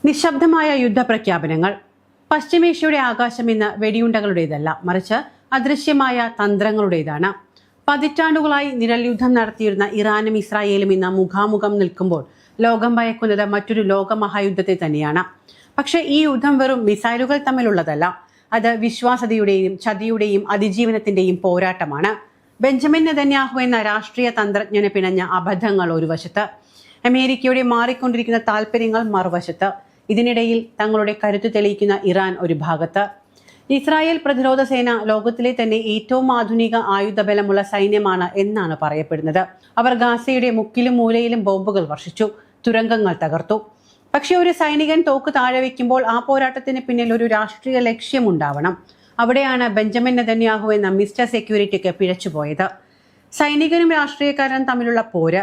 നിശബ്ദമായ യുദ്ധപ്രഖ്യാപനങ്ങൾ. പശ്ചിമേഷ്യയുടെ ആകാശം ഇന്ന് വെടിയുണ്ടകളുടേതല്ല, മറിച്ച് അദൃശ്യമായ തന്ത്രങ്ങളുടേതാണ്. പതിറ്റാണ്ടുകളായി നിഴൽ യുദ്ധം നടത്തിയിരുന്ന ഇറാനും ഇസ്രായേലും ഇന്ന് മുഖാമുഖം നിൽക്കുമ്പോൾ ലോകം ഭയക്കുന്നത് മറ്റൊരു ലോകമഹായുദ്ധത്തെ തന്നെയാണ്. പക്ഷേ ഈ യുദ്ധം വെറും മിസൈലുകൾ തമ്മിലുള്ളതല്ല. അത് വിശ്വാസ്യതയുടെയും ചതിയുടെയും അതിജീവനത്തിന്റെയും പോരാട്ടമാണ്. ബെഞ്ചമിൻ നെതന്യാഹു എന്ന രാഷ്ട്രീയ തന്ത്രജ്ഞന് പിണഞ്ഞ അബദ്ധങ്ങൾ ഒരു വശത്ത്, അമേരിക്കയുടെ മാറിക്കൊണ്ടിരിക്കുന്ന താല്പര്യങ്ങൾ മറുവശത്ത്. ഇതിനിടയിൽ തങ്ങളുടെ കരുത്ത് തെളിയിക്കുന്ന ഇറാൻ ഒരു ഭാഗത്ത്. ഇസ്രായേൽ പ്രതിരോധ സേന ലോകത്തിലെ തന്നെ ഏറ്റവും ആധുനിക ആയുധബലമുള്ള സൈന്യമാണ് എന്നാണ് പറയപ്പെടുന്നത്. അവർ ഗാസയുടെ മുക്കിലും മൂലയിലും ബോംബുകൾ വർഷിച്ചു, തുരങ്കങ്ങൾ തകർത്തു. പക്ഷെ ഒരു സൈനികൻ തോക്ക് താഴെ വയ്ക്കുമ്പോൾ ആ പോരാട്ടത്തിന് പിന്നിൽ ഒരു രാഷ്ട്രീയ ലക്ഷ്യമുണ്ടാവണം. അവിടെയാണ് ബെഞ്ചമിൻ നെതന്യാഹു എന്ന മിസ്റ്റർ സെക്യൂരിറ്റിക്ക് പിഴച്ചുപോയത്. സൈനികനും രാഷ്ട്രീയക്കാരനും തമ്മിലുള്ള പോര്.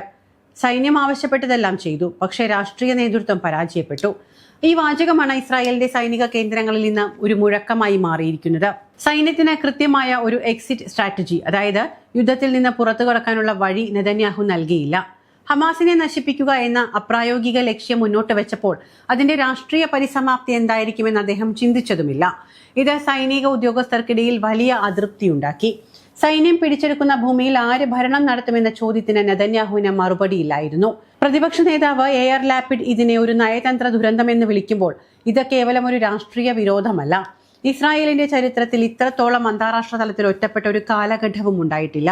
സൈന്യം ആവശ്യപ്പെട്ടതെല്ലാം ചെയ്തു, പക്ഷേ രാഷ്ട്രീയ നേതൃത്വം പരാജയപ്പെട്ടു. ഈ വാചകമാണ് ഇസ്രായേലിന്റെ സൈനിക കേന്ദ്രങ്ങളിൽ നിന്ന് ഒരു മുഴക്കമായി മാറിയിരിക്കുന്നത്. സൈന്യത്തിന് കൃത്യമായ ഒരു എക്സിറ്റ് സ്ട്രാറ്റജി, അതായത് യുദ്ധത്തിൽ നിന്ന് പുറത്തു കടക്കാനുള്ള വഴി നെതന്യാഹു നൽകിയില്ല. ഹമാസിനെ നശിപ്പിക്കുക എന്ന അപ്രായോഗിക ലക്ഷ്യം മുന്നോട്ട് വെച്ചപ്പോൾ അതിന്റെ രാഷ്ട്രീയ പരിസമാപ്തി എന്തായിരിക്കുമെന്ന് അദ്ദേഹം ചിന്തിച്ചതുമില്ല. ഇത് സൈനിക ഉദ്യോഗസ്ഥർക്കിടയിൽ വലിയ അതൃപ്തിയുണ്ടാക്കി. സൈന്യം പിടിച്ചെടുക്കുന്ന ഭൂമിയിൽ ആര് ഭരണം നടത്തുമെന്ന ചോദ്യത്തിന് നെതന്യാഹുവിന് മറുപടിയില്ലായിരുന്നു. പ്രതിപക്ഷ നേതാവ് എയർ ലാപ്പിഡ് ഇതിനെ ഒരു നയതന്ത്ര ദുരന്തമെന്ന് വിളിക്കുമ്പോൾ ഇത് കേവലം ഒരു രാഷ്ട്രീയ വിരോധമല്ല. ഇസ്രായേലിന്റെ ചരിത്രത്തിൽ ഇത്രത്തോളം അന്താരാഷ്ട്ര തലത്തിൽ ഒറ്റപ്പെട്ട ഒരു കാലഘട്ടവും ഉണ്ടായിട്ടില്ല.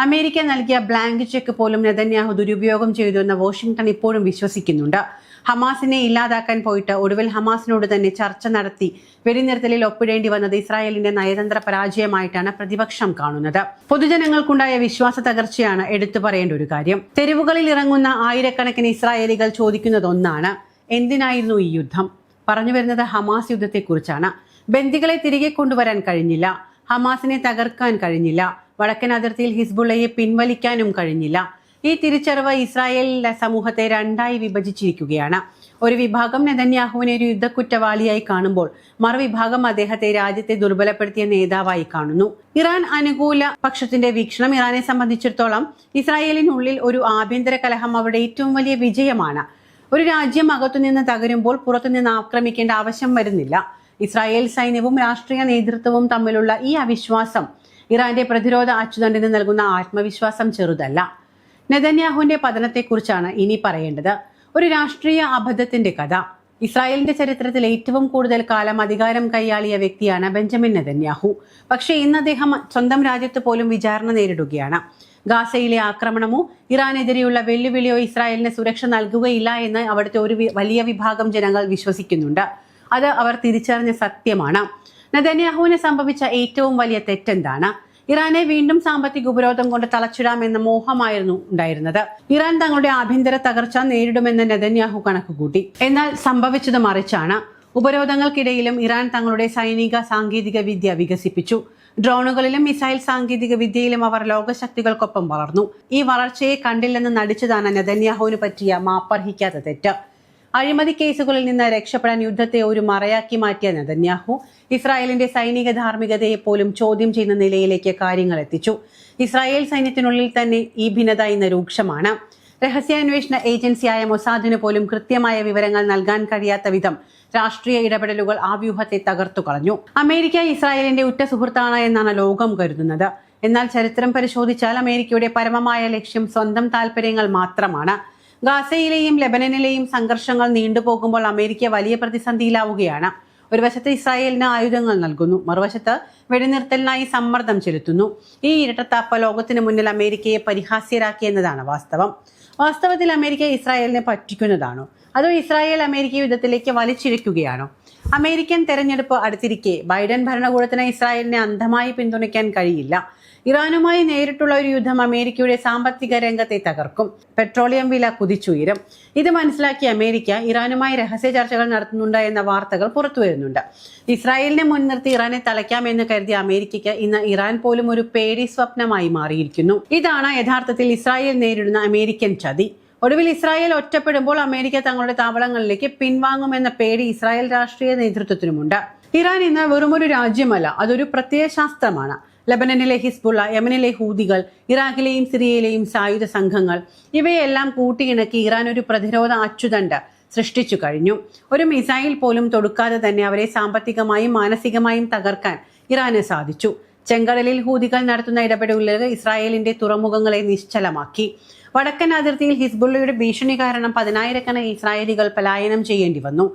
അമേരിക്ക നൽകിയ ബ്ലാങ്ക് ചെക്ക് പോലും നെതന്യാഹു ദുരുപയോഗം ചെയ്തു എന്ന് വാഷിംഗ്ടൺ ഇപ്പോഴും വിശ്വസിക്കുന്നുണ്ട്. ഹമാസിനെ ഇല്ലാതാക്കാൻ പോയിട്ട് ഒടുവിൽ ഹമാസിനോട് തന്നെ ചർച്ച നടത്തി വെടിനിർത്തലിൽ ഒപ്പിടേണ്ടി വന്നത് ഇസ്രായേലിന്റെ നയതന്ത്ര പരാജയമായിട്ടാണ് പ്രതിപക്ഷം കാണുന്നത്. പൊതുജനങ്ങൾക്കുണ്ടായ വിശ്വാസ തകർച്ചയാണ് എടുത്തു പറയേണ്ട ഒരു കാര്യം. തെരുവുകളിൽ ഇറങ്ങുന്ന ആയിരക്കണക്കിന് ഇസ്രായേലികൾ ചോദിക്കുന്നത് ഒന്നാണ്: എന്തിനായിരുന്നു ഈ യുദ്ധം? പറഞ്ഞു വരുന്നത് ഹമാസ് യുദ്ധത്തെക്കുറിച്ചാണ്. ബന്ദികളെ തിരികെ കൊണ്ടുവരാൻ കഴിഞ്ഞില്ല, ഹമാസിനെ തകർക്കാൻ കഴിഞ്ഞില്ല, വടക്കൻ അതിർത്തിയിൽ ഹിസ്ബുള്ളയെ പിൻവലിക്കാനും കഴിഞ്ഞില്ല. ഈ തിരിച്ചറിവ് ഇസ്രായേലിലെ സമൂഹത്തെ രണ്ടായി വിഭജിച്ചിരിക്കുകയാണ്. ഒരു വിഭാഗം നെതന്യാഹുവിനെ ഒരു യുദ്ധക്കുറ്റവാളിയായി കാണുമ്പോൾ മറുവിഭാഗം അദ്ദേഹത്തെ രാജ്യത്തെ ദുർബലപ്പെടുത്തിയ നേതാവായി കാണുന്നു. ഇറാൻ അനുകൂല പക്ഷത്തിന്റെ വീക്ഷണം ഇറാനെ സംബന്ധിച്ചിടത്തോളം ഇസ്രായേലിനുള്ളിൽ ഒരു ആഭ്യന്തര കലഹം അവരുടെ ഏറ്റവും വലിയ വിജയമാണ്. ഒരു രാജ്യം അകത്തുനിന്ന് തകരുമ്പോൾ പുറത്തുനിന്ന് ആക്രമിക്കേണ്ട ആവശ്യം വരുന്നില്ല. ഇസ്രായേൽ സൈന്യവും രാഷ്ട്രീയ നേതൃത്വവും തമ്മിലുള്ള ഈ അവിശ്വാസം ഇറാന്റെ പ്രതിരോധ അച്ചുതണ്ടിന് നൽകുന്ന ആത്മവിശ്വാസം ചെറുതല്ല. നെതന്യാഹുവിന്റെ പതനത്തെക്കുറിച്ചാണ് ഇനി പറയേണ്ടത്. ഒരു രാഷ്ട്രീയ അബദ്ധത്തിന്റെ കഥ. ഇസ്രായേലിന്റെ ചരിത്രത്തിൽ ഏറ്റവും കൂടുതൽ കാലം അധികാരം കൈയാളിയ വ്യക്തിയാണ് ബെഞ്ചമിൻ നെതന്യാഹു. പക്ഷേ ഇന്ന് അദ്ദേഹം സ്വന്തം രാജ്യത്ത് പോലും വിചാരണ നേരിടുകയാണ്. ഗാസയിലെ ആക്രമണമോ ഇറാനെതിരെയുള്ള വെല്ലുവിളിയോ ഇസ്രായേലിന് സുരക്ഷ നൽകുകയില്ല എന്ന് അവിടുത്തെ ഒരു വലിയ വിഭാഗം ജനങ്ങൾ വിശ്വസിക്കുന്നുണ്ട്. അത് അവർ തിരിച്ചറിഞ്ഞ സത്യമാണ്. നെതന്യാഹുവിന് സംഭവിച്ച ഏറ്റവും വലിയ തെറ്റെന്താണ്? ഇറാനെ വീണ്ടും സാമ്പത്തിക ഉപരോധം കൊണ്ട് തളച്ചിടാമെന്ന മോഹമായിരുന്നു ഉണ്ടായിരുന്നത്. ഇറാൻ തങ്ങളുടെ ആഭ്യന്തര തകർച്ച നേരിടുമെന്ന് നെതന്യാഹു കണക്കുകൂട്ടി. എന്നാൽ സംഭവിച്ചത് മറിച്ചാണ്. ഉപരോധങ്ങൾക്കിടയിലും ഇറാൻ തങ്ങളുടെ സൈനിക സാങ്കേതിക വിദ്യ വികസിപ്പിച്ചു. ഡ്രോണുകളിലും മിസൈൽ സാങ്കേതിക വിദ്യയിലും അവർ ലോകശക്തികൾക്കൊപ്പം വളർന്നു. ഈ വളർച്ചയെ കണ്ടില്ലെന്ന് നടിച്ചതാണ് നെതന്യാഹുവിന് പറ്റിയ മാപ്പർഹിക്കാത്ത തെറ്റ്. അഴിമതി കേസുകളിൽ നിന്ന് രക്ഷപ്പെടാൻ യുദ്ധത്തെ ഒരു മറയാക്കി മാറ്റിയ നെതന്യാഹു ഇസ്രായേലിന്റെ സൈനിക ധാർമ്മികതയെ പോലും ചോദ്യം ചെയ്യുന്ന നിലയിലേക്ക് കാര്യങ്ങൾ എത്തിച്ചു. ഇസ്രായേൽ സൈന്യത്തിനുള്ളിൽ തന്നെ ഈ ഭിന്നത ഇന്ന് രൂക്ഷമാണ്. രഹസ്യാന്വേഷണ ഏജൻസിയായ മൊസാദിന് പോലും കൃത്യമായ വിവരങ്ങൾ നൽകാൻ കഴിയാത്ത വിധം രാഷ്ട്രീയ ഇടപെടലുകൾ ആ വ്യൂഹത്തെ തകർത്തു കളഞ്ഞു. അമേരിക്ക ഇസ്രായേലിന്റെ ഉറ്റ സുഹൃത്താണ് എന്നാണ് ലോകം കരുതുന്നത്. എന്നാൽ ചരിത്രം പരിശോധിച്ചാൽ അമേരിക്കയുടെ പരമമായ ലക്ഷ്യം സ്വന്തം താല്പര്യങ്ങൾ മാത്രമാണ്. ഗാസയിലെയും ലെബനനിലെയും സംഘർഷങ്ങൾ നീണ്ടുപോകുമ്പോൾ അമേരിക്ക വലിയ പ്രതിസന്ധിയിലാവുകയാണ്. ഒരു വശത്ത് ഇസ്രായേലിന് ആയുധങ്ങൾ നൽകുന്നു, മറുവശത്ത് വെടിനിർത്തലിനായി സമ്മർദ്ദം ചെലുത്തുന്നു. ഈ ഇരട്ടത്താപ്പ് ലോകത്തിന് മുന്നിൽ അമേരിക്കയെ പരിഹാസ്യരാക്കിയെന്നതാണ് വാസ്തവം. വാസ്തവത്തിൽ അമേരിക്ക ഇസ്രായേലിനെ പറ്റിക്കുന്നതാണോ, അതോ ഇസ്രായേൽ അമേരിക്ക യുദ്ധത്തിലേക്ക് വലിച്ചിഴയ്ക്കുകയാണോ? അമേരിക്കൻ തെരഞ്ഞെടുപ്പ് അടുത്തിരിക്കെ ബൈഡൻ ഭരണകൂടത്തിന് ഇസ്രായേലിനെ അന്ധമായി പിന്തുണയ്ക്കാൻ കഴിയില്ല. ഇറാനുമായി നേരിട്ടുള്ള ഒരു യുദ്ധം അമേരിക്കയുടെ സാമ്പത്തിക രംഗത്തെ തകർക്കും. പെട്രോളിയം വില കുതിച്ചുയരും. ഇത് മനസ്സിലാക്കിയ അമേരിക്ക ഇറാനുമായി രഹസ്യ ചർച്ചകൾ നടത്തുന്നുണ്ട് എന്ന വാർത്തകൾ പുറത്തുവരുന്നുണ്ട്. ഇസ്രായേലിനെ മുൻനിർത്തി ഇറാനെ തളയ്ക്കാമെന്ന് കരുതിയ അമേരിക്കയ്ക്ക് ഇന്ന് ഇറാൻ പോലും ഒരു പേടി സ്വപ്നമായി മാറിയിരിക്കുന്നു. ഇതാണ് യഥാർത്ഥത്തിൽ ഇസ്രായേൽ നേരിടുന്ന അമേരിക്കൻ ചതി. ഒടുവിൽ ഇസ്രായേൽ ഒറ്റപ്പെടുമ്പോൾ അമേരിക്ക തങ്ങളുടെ താവളങ്ങളിലേക്ക് പിൻവാങ്ങുമെന്ന പേടി ഇസ്രായേൽ രാഷ്ട്രീയ നേതൃത്വത്തിനുമുണ്ട്. ഇറാൻ ഇന്ന് വെറുമൊരു രാജ്യമല്ല, അതൊരു പ്രത്യയശാസ്ത്രമാണ്. ലെബനനിലെ ഹിസ്ബുള്ള, യമനിലെ ഹൂതികൾ, ഇറാഖിലെയും സിറിയയിലെയും സായുധ സംഘങ്ങൾ, ഇവയെല്ലാം കൂട്ടിയിണക്കി ഇറാൻ ഒരു പ്രതിരോധ അച്ചുതണ്ട് സൃഷ്ടിച്ചു കഴിഞ്ഞു. ഒരു മിസൈൽ പോലും തൊടുക്കാതെ തന്നെ അവരെ സാമ്പത്തികമായും മാനസികമായും തകർക്കാൻ ഇറാന് സാധിച്ചു. ചെങ്കടലിൽ ഹൂതികൾ നടത്തുന്ന ഇടപെടലുകൾ ഇസ്രായേലിന്റെ തുറമുഖങ്ങളെ നിശ്ചലമാക്കി. വടക്കൻ അതിർത്തിയിൽ ഹിസ്ബുള്ളയുടെ ഭീഷണി കാരണം 10,000-കണക്കിന് ഇസ്രായേലികൾ പലായനം ചെയ്യേണ്ടി വന്നു.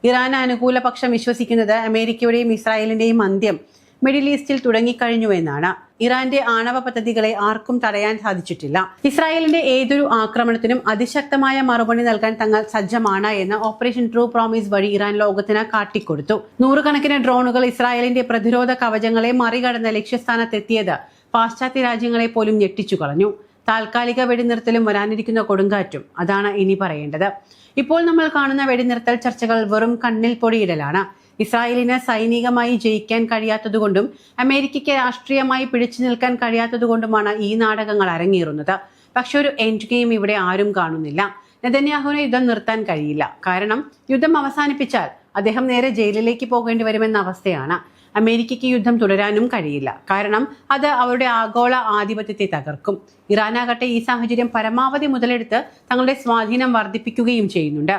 ഇറാൻ അനുകൂല പക്ഷം വിശ്വസിക്കുന്നത് അമേരിക്കയുടെയും ഇസ്രായേലിന്റെയും അന്ത്യം മിഡിൽ ഈസ്റ്റിൽ തുടങ്ങിക്കഴിഞ്ഞുവെന്നാണ്. ഇറാന്റെ ആണവ പദ്ധതികളെ ആർക്കും തടയാൻ സാധിച്ചിട്ടില്ല. ഇസ്രായേലിന്റെ ഏതൊരു ആക്രമണത്തിനും അതിശക്തമായ മറുപടി നൽകാൻ തങ്ങൾ സജ്ജമാണ് എന്ന് ഓപ്പറേഷൻ ട്രൂ പ്രോമിസ് വഴി ഇറാൻ ലോകത്തിന് കാട്ടിക്കൊടുത്തു. നൂറുകണക്കിന് ഡ്രോണുകൾ ഇസ്രായേലിന്റെ പ്രതിരോധ കവചങ്ങളെ മറികടന്ന് ലക്ഷ്യസ്ഥാനത്തെത്തിയത് പാശ്ചാത്യ രാജ്യങ്ങളെ പോലും ഞെട്ടിച്ചു കളഞ്ഞു. താൽക്കാലിക വെടിനിർത്തലും വരാനിരിക്കുന്ന കൊടുങ്കാറ്റും അതാണ് ഇനി പറയേണ്ടത്. ഇപ്പോൾ നമ്മൾ കാണുന്ന വെടിനിർത്തൽ ചർച്ചകൾ വെറും കണ്ണിൽ പൊടിയിടലാണ്. ഇസ്രായേലിന് സൈനികമായി ജയിക്കാൻ കഴിയാത്തതുകൊണ്ടും അമേരിക്കയ്ക്ക് രാഷ്ട്രീയമായി പിടിച്ചു നിൽക്കാൻ കഴിയാത്തതുകൊണ്ടുമാണ് ഈ നാടകങ്ങൾ അരങ്ങേറുന്നത്. പക്ഷെ ഒരു എൻഡ് ഗെയിം ഇവിടെ ആരും കാണുന്നില്ല. നെതന്യാഹുവിന് യുദ്ധം നിർത്താൻ കഴിയില്ല. കാരണം യുദ്ധം അവസാനിപ്പിച്ചാൽ അദ്ദേഹം നേരെ ജയിലിലേക്ക് പോകേണ്ടി വരുമെന്ന അവസ്ഥയാണ്. അമേരിക്കയ്ക്ക് യുദ്ധം തുടരാനും കഴിയില്ല. കാരണം അത് അവരുടെ ആഗോള ആധിപത്യത്തെ തകർക്കും. ഇറാനാകട്ടെ ഈ സാഹചര്യം പരമാവധി മുതലെടുത്ത് തങ്ങളുടെ സ്വാധീനം വർദ്ധിപ്പിക്കുകയും ചെയ്യുന്നുണ്ട്.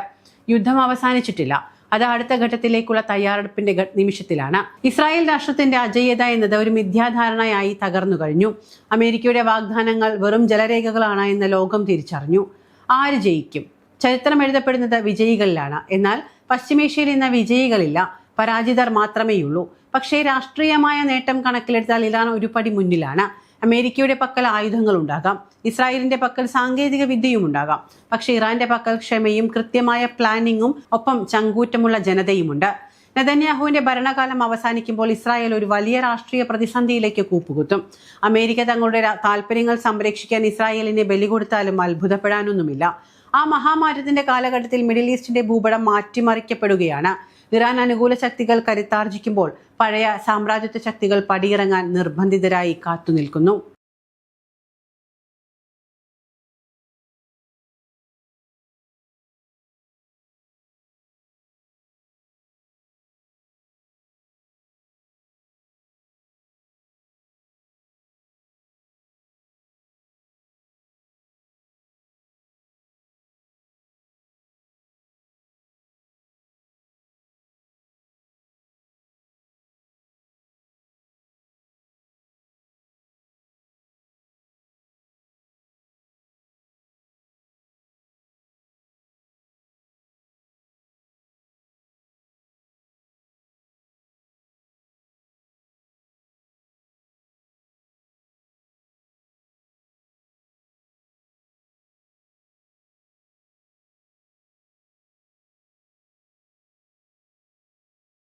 യുദ്ധം അവസാനിച്ചിട്ടില്ല. അത് അടുത്ത ഘട്ടത്തിലേക്കുള്ള തയ്യാറെടുപ്പിന്റെ നിമിഷത്തിലാണ്. ഇസ്രായേൽ രാഷ്ട്രത്തിന്റെ അജയ്യത എന്നത് ഒരു മിഥ്യാധാരണയായി തകർന്നു കഴിഞ്ഞു. അമേരിക്കയുടെ വാഗ്ദാനങ്ങൾ വെറും ജലരേഖകളാണ് എന്ന് ലോകം തിരിച്ചറിഞ്ഞു. ആര് ജയിക്കും? ചരിത്രം എഴുതപ്പെടുന്നത് വിജയികളിലാണ്. എന്നാൽ പശ്ചിമേഷ്യയിൽ ഇന്ന് വിജയികളില്ല, പരാജിതർ മാത്രമേയുള്ളൂ. പക്ഷേ രാഷ്ട്രീയമായ നേട്ടം കണക്കിലെടുത്താൽ ഇറാൻ ഒരു പടി മുന്നിലാണ്. അമേരിക്കയുടെ പക്കൽ ആയുധങ്ങൾ ഉണ്ടാകാം, ഇസ്രായേലിന്റെ പക്കൽ സാങ്കേതിക വിദ്യയും ഉണ്ടാകാം. പക്ഷെ ഇറാന്റെ പക്കൽ ക്ഷമയും കൃത്യമായ പ്ലാനിങ്ങും ഒപ്പം ചങ്കൂറ്റമുള്ള ജനതയുമുണ്ട്. നെതന്യാഹുവിന്റെ ഭരണകാലം അവസാനിക്കുമ്പോൾ ഇസ്രായേൽ ഒരു വലിയ രാഷ്ട്രീയ പ്രതിസന്ധിയിലേക്ക് കൂപ്പുകുത്തും. അമേരിക്ക തങ്ങളുടെ താല്പര്യങ്ങൾ സംരക്ഷിക്കാൻ ഇസ്രായേലിനെ ബലി കൊടുത്താലും അത്ഭുതപ്പെടാനൊന്നുമില്ല. ആ മഹാമാറ്റത്തിന്റെ കാലഘട്ടത്തിൽ മിഡിൽ ഈസ്റ്റിന്റെ ഭൂപടം മാറ്റിമറിക്കപ്പെടുകയാണ്. ഇറാൻ അനുകൂല ശക്തികൾ കരുത്താർജിക്കുമ്പോൾ പഴയ സാമ്രാജ്യത്വ ശക്തികൾ പടിയിറങ്ങാൻ നിർബന്ധിതരായി കാത്തുനിൽക്കുന്നു.